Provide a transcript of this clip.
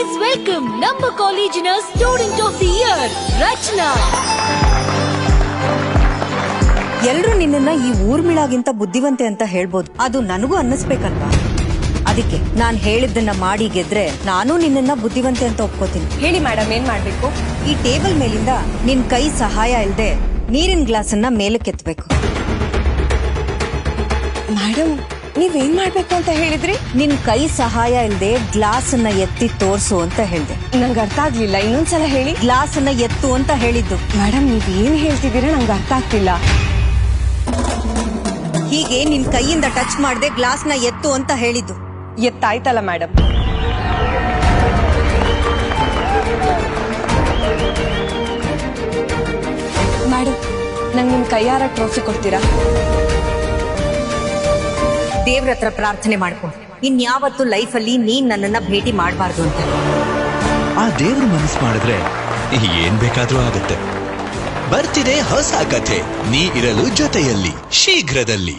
Please welcome ನಮ್ಮ ಕಾಲೇಜಿನ student of the year ರಚನಾ. ಎಲ್ರು ನಿನ್ನನ್ನ ಈ ಊರ್ಮಿಳಾಗಿಂತ ಬುದ್ಧಿವಂತೆ ಅಂತ ಹೇಳ್ಬೋದು, ಅದು ನನಗೂ ಅನ್ನಿಸ್ಬೇಕಲ್ವಾ? ಅದಕ್ಕೆ ನಾನ್ ಹೇಳಿದ್ದನ್ನ ಮಾಡಿ ಗೆದ್ರೆ ನಾನು ನಿನ್ನನ್ನ ಬುದ್ಧಿವಂತೆ ಅಂತ ಒಪ್ಕೋತೀನಿ. ಹೇಳಿ ಮೇಡಮ್, ಏನ್ ಮಾಡ್ಬೇಕು? ಈ ಟೇಬಲ್ ಮೇಲಿಂದ ನಿನ್ ಕೈ ಸಹಾಯ ಇಲ್ದೆ ನೀರಿನ ಗ್ಲಾಸ್ ಅನ್ನ ಮೇಲಕ್ಕೆತ್ತಬೇಕು. ಮೇಡಮ್, ನೀವೇನ್ ಮಾಡ್ಬೇಕು ಅಂತ ಹೇಳಿದ್ರಿ? ನಿನ್ ಕೈ ಸಹಾಯ ಇಲ್ದೆ ಗ್ಲಾಸ್ ಅನ್ನ ಎತ್ತಿ ತೋರ್ಸು ಅಂತ ಹೇಳ್ದೆ. ನಂಗೆ ಅರ್ಥ ಆಗ್ಲಿಲ್ಲ, ಇನ್ನೊಂದ್ಸಲ ಹೇಳಿ. ಗ್ಲಾಸ್ ಅನ್ನ ಎತ್ತು ಅಂತ ಹೇಳಿದ್ದು. ಮೇಡಮ್, ನೀವ್ ಏನ್ ಹೇಳ್ತಿದ್ದೀರಾ ನಂಗೆ ಅರ್ಥ ಆಗ್ತಿಲ್ಲ. ಹೀಗೆ ನಿನ್ ಕೈಯಿಂದ ಟಚ್ ಮಾಡದೆ ಗ್ಲಾಸ್ ನ ಎತ್ತು ಅಂತ ಹೇಳಿದ್ದು. ಎತ್ತಾಯ್ತಲ್ಲ ಮೇಡಮ್. ಮೇಡಮ್, ನಂಗೆ ನಿಮ್ ಕೈಯಾರ ಟ್ರೋಫಿ ಕೊಡ್ತೀರಾ? ದೇವ್ರ ಹತ್ರ ಪ್ರಾರ್ಥನೆ ಮಾಡ್ಕೊ, ಇನ್ಯಾವತ್ತು ಲೈಫಲ್ಲಿ ನೀನ್ ನನ್ನನ್ನ ಭೇಟಿ ಮಾಡಬಾರ್ದು ಅಂತ. ಆ ದೇವ್ರ ಮನಸ್ಸು ಮಾಡಿದ್ರೆ ಏನ್ ಬೇಕಾದ್ರೂ ಆಗತ್ತೆ. ಬರ್ತಿದೆ ಹೊಸ ಕಥೆ, ನೀ ಇರಲು ಜೊತೆಯಲ್ಲಿ ಶೀಘ್ರದಲ್ಲಿ.